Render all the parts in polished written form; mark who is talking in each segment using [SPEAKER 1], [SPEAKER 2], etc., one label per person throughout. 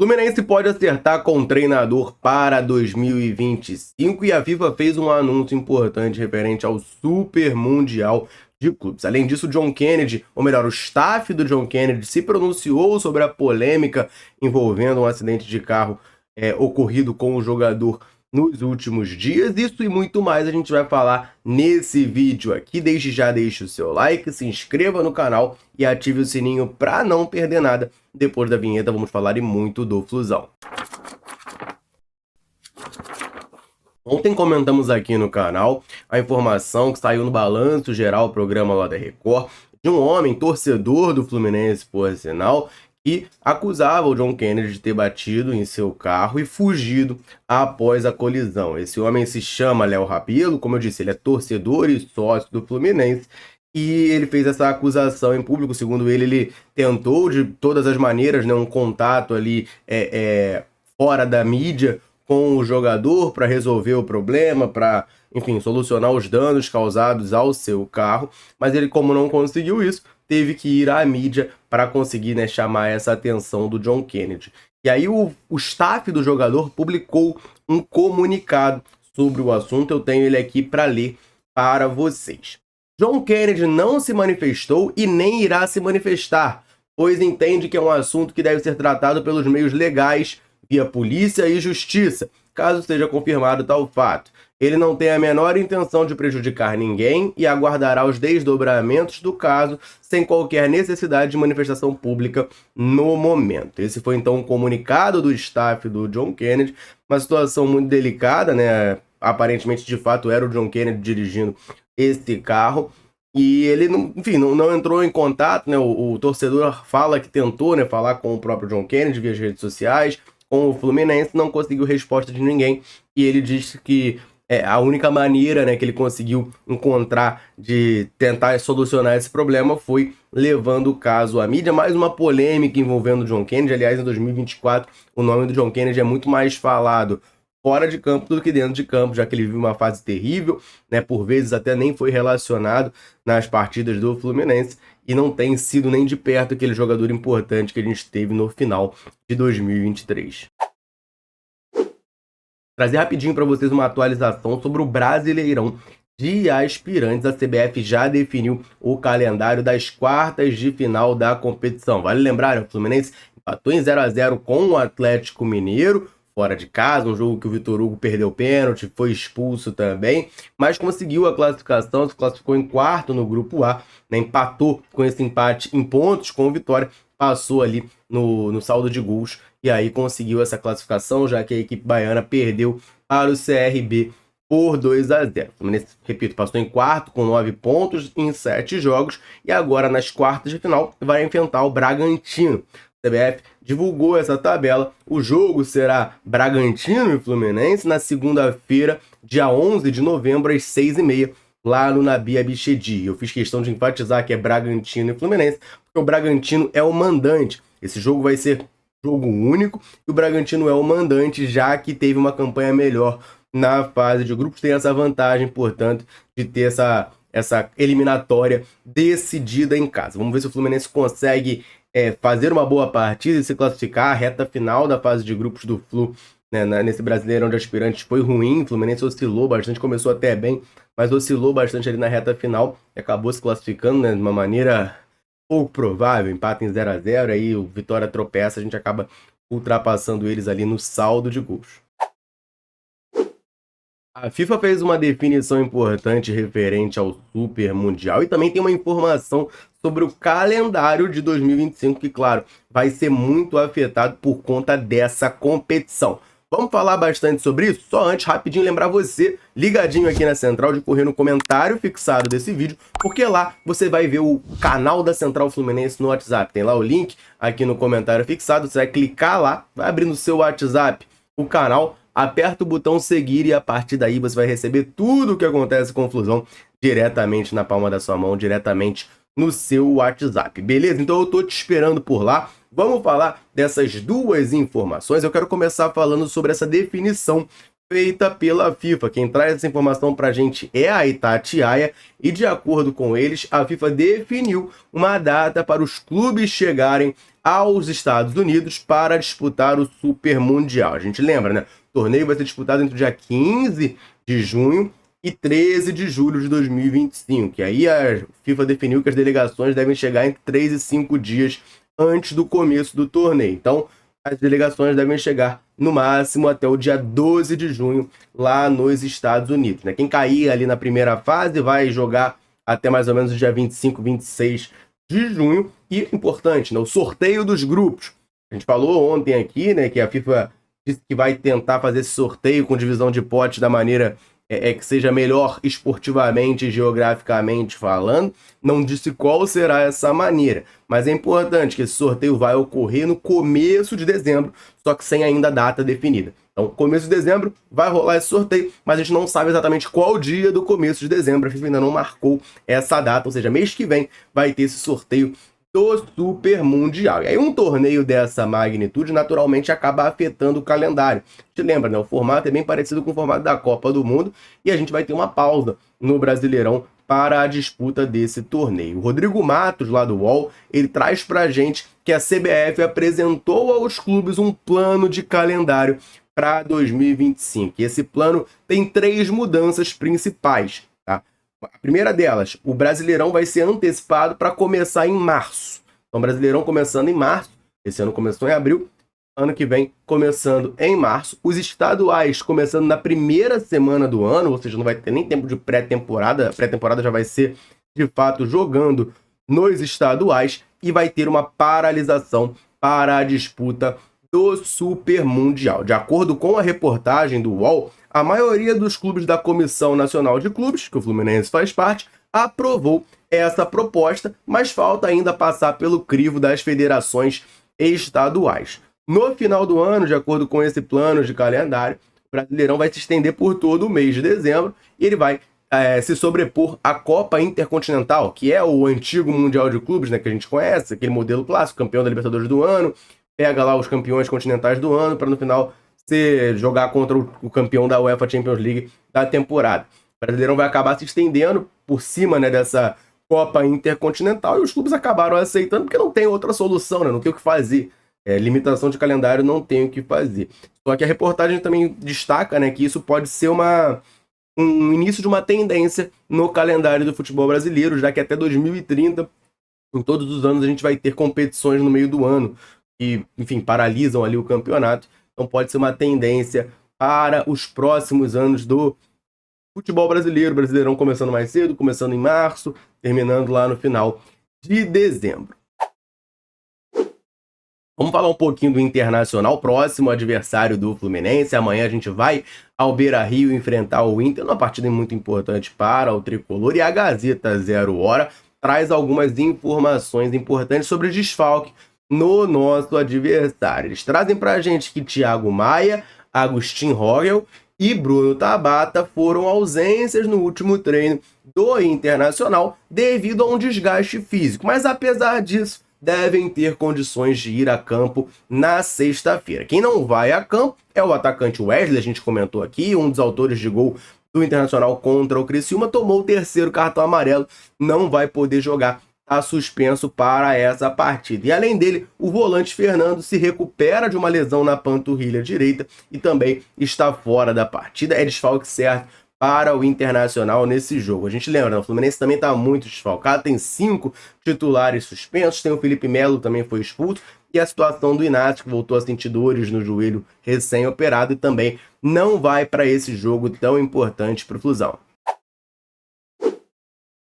[SPEAKER 1] Fluminense pode acertar com o treinador para 2025 e a FIFA fez um anúncio importante referente ao Super Mundial de Clubes. Além disso, John Kennedy, ou melhor, o staff do John Kennedy, se pronunciou sobre a polêmica envolvendo um acidente de carro ocorrido com o jogador nos últimos dias. Isso e muito mais a gente vai falar nesse vídeo aqui. Desde já deixe o seu like, se inscreva no canal e ative o sininho para não perder nada. Depois da vinheta vamos falar e muito do Flusão. Ontem comentamos aqui no canal a informação que saiu no Balanço Geral, programa lá da Record, de um homem, torcedor do Fluminense, por sinal, que acusava o John Kennedy de ter batido em seu carro e fugido após a colisão. Esse homem se chama Léo Rabelo, como eu disse, ele é torcedor e sócio do Fluminense, e ele fez essa acusação em público. Segundo ele tentou de todas as maneiras, né, um contato ali fora da mídia com o jogador para resolver o problema, para, enfim, solucionar os danos causados ao seu carro, mas ele, como não conseguiu isso, teve que ir à mídia para conseguir, né, chamar essa atenção do John Kennedy. E aí o staff do jogador publicou um comunicado sobre o assunto. Eu tenho ele aqui para ler para vocês. John Kennedy não se manifestou e nem irá se manifestar, pois entende que é um assunto que deve ser tratado pelos meios legais, via polícia e justiça, caso seja confirmado tal fato. Ele não tem a menor intenção de prejudicar ninguém e aguardará os desdobramentos do caso sem qualquer necessidade de manifestação pública no momento. Esse foi então um comunicado do staff do John Kennedy, uma situação muito delicada, né? Aparentemente, de fato, era o John Kennedy dirigindo esse carro e ele, não entrou em contato, né? O torcedor fala que tentou, né, falar com o próprio John Kennedy via redes sociais, com o Fluminense, não conseguiu resposta de ninguém, e ele disse que a única maneira, né, que ele conseguiu encontrar de tentar solucionar esse problema foi levando o caso à mídia. Mais uma polêmica envolvendo o John Kennedy. Aliás, em 2024, o nome do John Kennedy é muito mais falado fora de campo do que dentro de campo, já que ele vive uma fase terrível, né, por vezes até nem foi relacionado nas partidas do Fluminense, e não tem sido nem de perto aquele jogador importante que a gente teve no final de 2023. Trazer rapidinho para vocês uma atualização sobre o Brasileirão de aspirantes. A CBF já definiu o calendário das quartas de final da competição. Vale lembrar, né, o Fluminense empatou em 0-0 com o Atlético Mineiro, fora de casa, um jogo que o Vitor Hugo perdeu pênalti, foi expulso também, mas conseguiu a classificação, se classificou em quarto no grupo A, né, empatou com esse empate em pontos com o Vitória, passou ali no saldo de gols e aí conseguiu essa classificação, já que a equipe baiana perdeu para o CRB por 2-0. O Fluminense, repito, passou em quarto com 9 pontos em 7 jogos e agora nas quartas de final vai enfrentar o Bragantino. A CBF divulgou essa tabela. O jogo será Bragantino e Fluminense na segunda-feira, dia 11 de novembro, às 6h30, lá no Nabi Abichedi. Eu fiz questão de enfatizar que é Bragantino e Fluminense, porque o Bragantino é o mandante. Esse jogo vai ser jogo único e o Bragantino é o mandante, já que teve uma campanha melhor na fase de grupos. Tem essa vantagem, portanto, de ter essa eliminatória decidida em casa. Vamos ver se o Fluminense consegue fazer uma boa partida e se classificar. A reta final da fase de grupos do Flu, né, nesse Brasileirão de aspirantes foi ruim. O Fluminense oscilou bastante, começou até bem, mas oscilou bastante ali na reta final e acabou se classificando, né, de uma maneira pouco provável. Empate em 0-0, aí o Vitória tropeça, a gente acaba ultrapassando eles ali no saldo de gols. A FIFA fez uma definição importante referente ao Super Mundial e também tem uma informação sobre o calendário de 2025, que, claro, vai ser muito afetado por conta dessa competição. Vamos falar bastante sobre isso? Só antes, rapidinho, lembrar você, ligadinho aqui na Central, de correr no comentário fixado desse vídeo, porque lá você vai ver o canal da Central Fluminense no WhatsApp. Tem lá o link aqui no comentário fixado, você vai clicar lá, vai abrir no seu WhatsApp o canal, aperta o botão seguir e a partir daí você vai receber tudo o que acontece com o Flusão diretamente na palma da sua mão, diretamente no seu WhatsApp, beleza? Então eu tô te esperando por lá. Vamos falar dessas duas informações. Eu quero começar falando sobre essa definição feita pela FIFA. Quem traz essa informação pra gente é a Itatiaia e, de acordo com eles, a FIFA definiu uma data para os clubes chegarem aos Estados Unidos para disputar o Super Mundial. A gente lembra, né? O torneio vai ser disputado entre o dia 15 de junho e 13 de julho de 2025, que aí a FIFA definiu que as delegações devem chegar entre 3 e 5 dias antes do começo do torneio. Então, as delegações devem chegar no máximo até o dia 12 de junho lá nos Estados Unidos, né? Quem cair ali na primeira fase vai jogar até mais ou menos o dia 25, 26 de junho. E, importante, né? O sorteio dos grupos. A gente falou ontem aqui, né, que a FIFA disse que vai tentar fazer esse sorteio com divisão de potes da maneira que seja melhor esportivamente e geograficamente falando. Não disse qual será essa maneira, mas é importante que esse sorteio vai ocorrer no começo de dezembro, só que sem ainda data definida. Então, começo de dezembro vai rolar esse sorteio, mas a gente não sabe exatamente qual dia do começo de dezembro. A FIFA ainda não marcou essa data, ou seja, mês que vem vai ter esse sorteio do Super Mundial. E aí um torneio dessa magnitude naturalmente acaba afetando o calendário. A gente lembra, né? O formato é bem parecido com o formato da Copa do Mundo e a gente vai ter uma pausa no Brasileirão para a disputa desse torneio. O Rodrigo Matos, lá do UOL, ele traz pra gente que a CBF apresentou aos clubes um plano de calendário para 2025. E esse plano tem 3 mudanças principais. A primeira delas, o Brasileirão vai ser antecipado para começar em março. Então, o Brasileirão começando em março, esse ano começou em abril, ano que vem começando em março. Os estaduais começando na primeira semana do ano, ou seja, não vai ter nem tempo de pré-temporada. A pré-temporada já vai ser, de fato, jogando nos estaduais e vai ter uma paralisação para a disputa do Super Mundial. De acordo com a reportagem do UOL, a maioria dos clubes da Comissão Nacional de Clubes, que o Fluminense faz parte, aprovou essa proposta, mas falta ainda passar pelo crivo das federações estaduais. No final do ano, de acordo com esse plano de calendário, o Brasileirão vai se estender por todo o mês de dezembro e ele vai se sobrepor à Copa Intercontinental, que é o antigo Mundial de Clubes, né, que a gente conhece, aquele modelo clássico, campeão da Libertadores do ano, pega lá os campeões continentais do ano para no final jogar contra o campeão da UEFA Champions League da temporada. O Brasileirão vai acabar se estendendo por cima, né, dessa Copa Intercontinental e os clubes acabaram aceitando porque não tem outra solução, né, não tem o que fazer. Limitação de calendário, não tem o que fazer. Só que a reportagem também destaca, né, que isso pode ser um início de uma tendência no calendário do futebol brasileiro, já que até 2030, em todos os anos, a gente vai ter competições no meio do ano que, enfim, paralisam ali o campeonato. Então pode ser uma tendência para os próximos anos do futebol brasileiro. Brasileirão começando mais cedo, começando em março, terminando lá no final de dezembro. Vamos falar um pouquinho do Internacional, próximo adversário do Fluminense. Amanhã a gente vai ao Beira-Rio enfrentar o Inter, uma partida muito importante para o Tricolor. E a Gazeta 0 Hora traz algumas informações importantes sobre o desfalque no nosso adversário. Eles trazem para a gente que Thiago Maia, Agustin Rogel e Bruno Tabata foram ausências no último treino do Internacional devido a um desgaste físico. Mas apesar disso, devem ter condições de ir a campo na sexta-feira. Quem não vai a campo é o atacante Wesley, a gente comentou aqui, um dos autores de gol do Internacional contra o Criciúma, tomou o 3º cartão amarelo, não vai poder jogar, está suspenso para essa partida. E além dele, o volante Fernando se recupera de uma lesão na panturrilha direita e também está fora da partida, é desfalque certo para o Internacional nesse jogo. A gente lembra, né? O Fluminense também está muito desfalcado, tem 5 titulares suspensos, tem o Felipe Melo, também foi expulso, e a situação do Inácio, que voltou a sentir dores no joelho recém-operado e também não vai para esse jogo tão importante para o Flusão.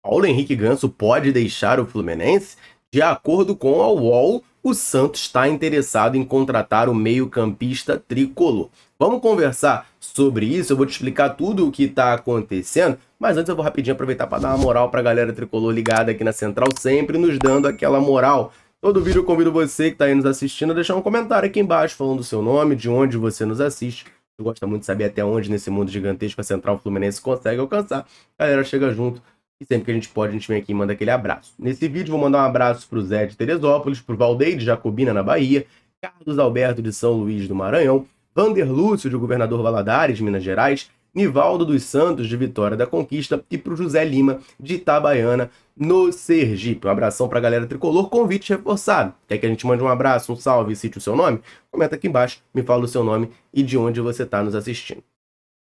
[SPEAKER 1] Paulo Henrique Ganso pode deixar o Fluminense? De acordo com a UOL, o Santos está interessado em contratar o meio-campista tricolor. Vamos conversar sobre isso, eu vou te explicar tudo o que está acontecendo, mas antes eu vou rapidinho aproveitar para dar uma moral para a galera tricolor ligada aqui na Central, sempre nos dando aquela moral. Todo vídeo eu convido você que está aí nos assistindo a deixar um comentário aqui embaixo falando o seu nome, de onde você nos assiste. Eu gosto muito de saber até onde nesse mundo gigantesco a Central Fluminense consegue alcançar. A galera chega junto. E sempre que a gente pode, a gente vem aqui e manda aquele abraço. Nesse vídeo, vou mandar um abraço para o Zé de Teresópolis, para o Valdeir de Jacobina, na Bahia, Carlos Alberto de São Luís do Maranhão, Vander Lúcio de Governador Valadares, Minas Gerais, Nivaldo dos Santos, de Vitória da Conquista, e para o José Lima, de Itabaiana, no Sergipe. Um abração para a galera tricolor, convite reforçado. Quer que a gente mande um abraço, um salve e cite o seu nome? Comenta aqui embaixo, me fala o seu nome e de onde você está nos assistindo.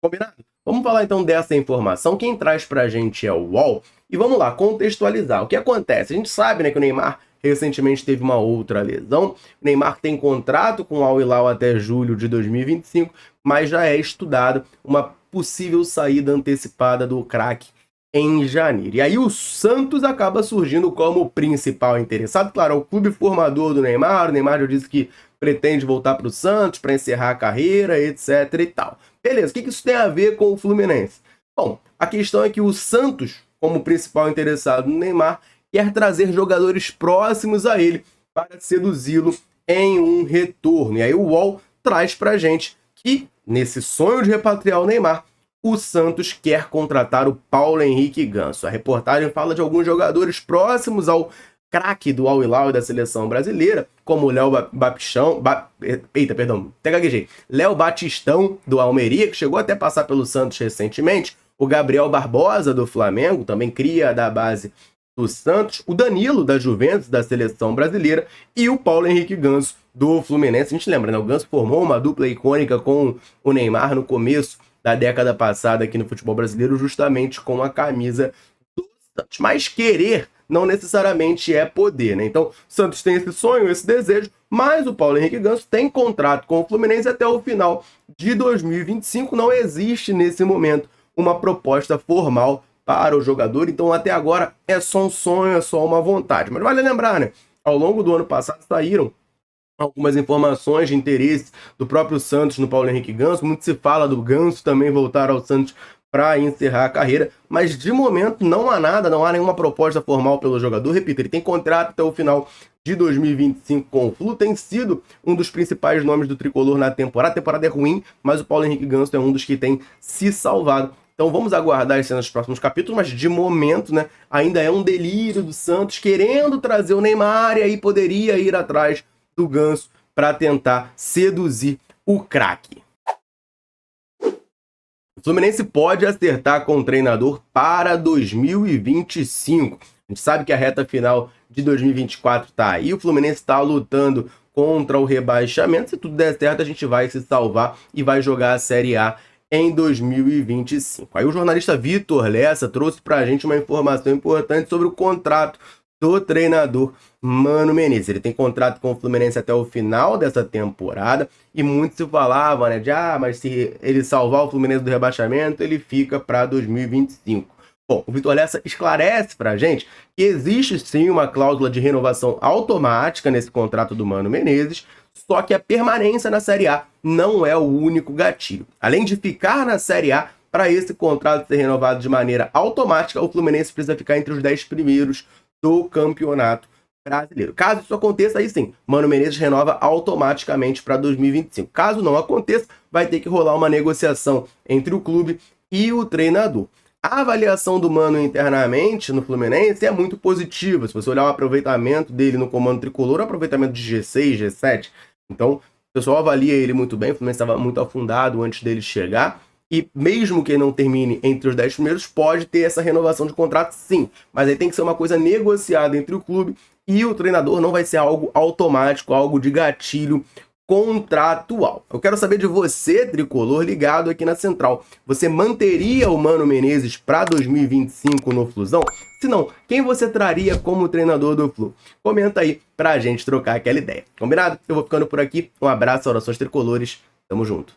[SPEAKER 1] Combinado? Vamos falar então dessa informação. Quem traz pra gente é o UOL. E vamos lá, contextualizar. O que acontece? A gente sabe, né, que o Neymar recentemente teve uma outra lesão. O Neymar tem contrato com o Al Hilal até julho de 2025, mas já é estudado uma possível saída antecipada do craque em janeiro. E aí o Santos acaba surgindo como principal interessado. Claro, é o clube formador do Neymar. O Neymar já disse que pretende voltar para o Santos para encerrar a carreira, etc e tal. Beleza, o que isso tem a ver com o Fluminense? Bom, a questão é que o Santos, como principal interessado no Neymar, quer trazer jogadores próximos a ele para seduzi-lo em um retorno. E aí o UOL traz pra gente que, nesse sonho de repatriar o Neymar, o Santos quer contratar o Paulo Henrique Ganso. A reportagem fala de alguns jogadores próximos ao craque do Al Hilal e da seleção brasileira, como o Léo Léo Batistão, do Almeria, que chegou até a passar pelo Santos recentemente, o Gabriel Barbosa, do Flamengo, também cria da base do Santos, o Danilo, da Juventus, da seleção brasileira, e o Paulo Henrique Ganso, do Fluminense. A gente lembra, né? O Ganso formou uma dupla icônica com o Neymar no começo da década passada aqui no futebol brasileiro, justamente com a camisa do Santos. Mas querer não necessariamente é poder, né? Então, o Santos tem esse sonho, esse desejo, mas o Paulo Henrique Ganso tem contrato com o Fluminense até o final de 2025. Não existe, nesse momento, uma proposta formal para o jogador, então até agora é só um sonho, é só uma vontade. Mas vale lembrar, né? Ao longo do ano passado saíram algumas informações de interesse do próprio Santos no Paulo Henrique Ganso. Muito se fala do Ganso também voltar ao Santos para encerrar a carreira, mas de momento não há nada, não há nenhuma proposta formal pelo jogador. Repito, ele tem contrato até o final de 2025 com o Flu, tem sido um dos principais nomes do tricolor na temporada. A temporada é ruim, mas o Paulo Henrique Ganso é um dos que tem se salvado. Então vamos aguardar isso nos próximos capítulos, mas de momento, né, ainda é um delírio do Santos querendo trazer o Neymar, e aí poderia ir atrás do Ganso para tentar seduzir o craque. O Fluminense pode acertar com o treinador para 2025. A gente sabe que a reta final de 2024 está aí. O Fluminense está lutando contra o rebaixamento. Se tudo der certo, a gente vai se salvar e vai jogar a Série A em 2025. Aí o jornalista Vitor Lessa trouxe para a gente uma informação importante sobre o contrato do treinador Mano Menezes. Ele tem contrato com o Fluminense até o final dessa temporada e muito se falava, né, mas se ele salvar o Fluminense do rebaixamento, ele fica para 2025. Bom, o Vitor Lessa esclarece pra gente que existe sim uma cláusula de renovação automática nesse contrato do Mano Menezes, só que a permanência na Série A não é o único gatilho. Além de ficar na Série A, para esse contrato ser renovado de maneira automática, o Fluminense precisa ficar entre os 10 primeiros do Campeonato Brasileiro. Caso isso aconteça, aí sim, Mano Menezes renova automaticamente para 2025. Caso não aconteça, vai ter que rolar uma negociação entre o clube e o treinador. A avaliação do Mano internamente no Fluminense é muito positiva. Se você olhar o aproveitamento dele no comando tricolor, o aproveitamento de G6, G7. Então, o pessoal avalia ele muito bem. O Fluminense estava muito afundado antes dele chegar. E mesmo que ele não termine entre os 10 primeiros, pode ter essa renovação de contrato, sim. Mas aí tem que ser uma coisa negociada entre o clube e o treinador. Não vai ser algo automático, algo de gatilho contratual. Eu quero saber de você, tricolor, ligado aqui na Central. Você manteria o Mano Menezes para 2025 no Flusão? Se não, quem você traria como treinador do Flu? Comenta aí pra gente trocar aquela ideia. Combinado? Eu vou ficando por aqui. Um abraço, orações tricolores. Tamo junto.